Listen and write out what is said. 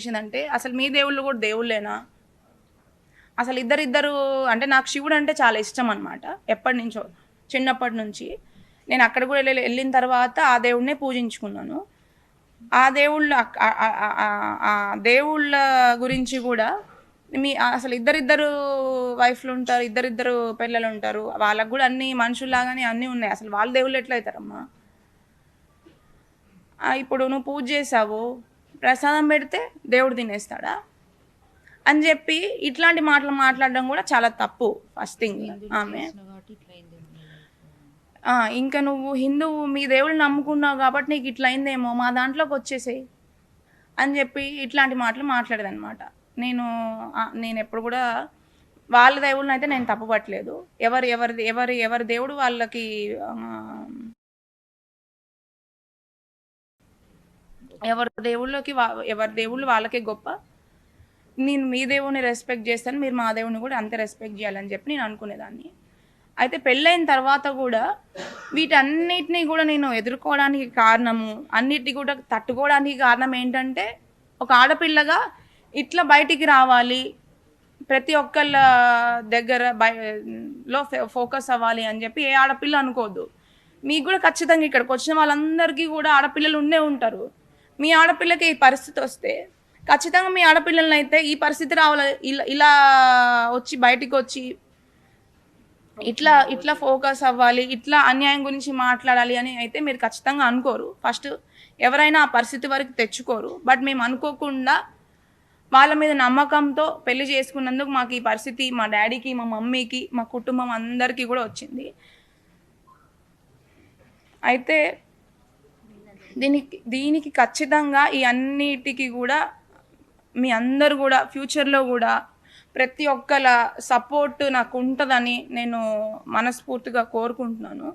అనిపించిందంటే, అసలు మీ దేవుళ్ళు కూడా దేవుళ్ళేనా? అసలు ఇద్దరిద్దరు అంటే నాకు శివుడు అంటే చాలా ఇష్టం అనమాట. ఎప్పటినుంచో చిన్నప్పటి నుంచి. నేను అక్కడ కూడా వెళ్ళిన తర్వాత ఆ దేవుడినే పూజించుకున్నాను. ఆ దేవుళ్ళ ఆ దేవుళ్ళ గురించి కూడా అసలు ఇద్దరిద్దరు వైఫ్‌లు ఉంటారు. ఇద్దరిద్దరు పిల్లలు ఉంటారు. వాళ్ళకి కూడా అన్ని మనుషుల్లాగానే అన్నీ ఉన్నాయి. అసలు వాళ్ళ దేవుళ్ళు ఎట్లా అవుతారమ్మా? ఇప్పుడు నువ్వు పూజ చేసావు, ప్రసాదం పెడితే దేవుడు తినేస్తాడా? అని చెప్పి ఇట్లాంటి మాటలు మాట్లాడడం కూడా చాలా తప్పు. ఫస్ట్ థింగ్ ఆమె ఇంకా నువ్వు హిందువు మీ దేవుళ్ళు నమ్ముకున్నావు కాబట్టి నీకు ఇట్లా అయిందేమో, మా దాంట్లోకి వచ్చేసేయి అని చెప్పి ఇట్లాంటి మాటలు మాట్లాడేదనమాట. నేను ఎప్పుడు కూడా వాళ్ళ దేవుళ్ళని అయితే నేను తప్పు పట్టలేదు. ఎవరి దేవుడు వాళ్ళకి ఎవరి దేవుళ్ళు వాళ్ళకే గొప్ప. నేను మీ దేవుడిని రెస్పెక్ట్ చేస్తాను, మీరు మా దేవుడిని కూడా అంతే రెస్పెక్ట్ చేయాలని చెప్పి నేను అనుకునేదాన్ని. అయితే పెళ్ళైన తర్వాత కూడా వీటన్నిటినీ కూడా నేను ఎదుర్కోవడానికి కారణము, అన్నిటిని కూడా తట్టుకోవడానికి కారణం ఏంటంటే, ఒక ఆడపిల్లగా ఇట్లా బయటికి రావాలి, ప్రతి ఒక్కళ్ళ దగ్గర లో ఫోకస్ అవ్వాలి అని చెప్పి ఏ ఆడపిల్ల అనుకోవద్దు. మీకు కూడా ఖచ్చితంగా ఇక్కడికి వచ్చిన వాళ్ళందరికీ కూడా ఆడపిల్లలు ఉండే ఉంటారు. మీ ఆడపిల్లకి ఈ పరిస్థితి వస్తే ఖచ్చితంగా మీ ఆడపిల్లలని అయితే ఈ పరిస్థితి రావాలి, ఇలా వచ్చి బయటికి వచ్చి ఇట్లా ఇట్లా ఫోకస్ అవ్వాలి, ఇట్లా అన్యాయం గురించి మాట్లాడాలి అని అయితే మీరు ఖచ్చితంగా అనుకోరు. ఫస్ట్ ఎవరైనా ఆ పరిస్థితి వరకు తెచ్చుకోరు. బట్ మేము అనుకోకుండా వాళ్ళ మీద నమ్మకంతో పెళ్లి చేసుకున్నందుకు మాకు ఈ పరిస్థితి మా డాడీకి, మా మమ్మీకి, మా కుటుంబం అందరికీ కూడా వచ్చింది. అయితే దీనికి ఖచ్చితంగా ఈ అన్నిటికీ కూడా మీ అందరు కూడా ఫ్యూచర్లో కూడా ప్రతి ఒక్కల సపోర్ట్ నాకు ఉంటుందని నేను మనస్ఫూర్తిగా కోరుకుంటున్నాను.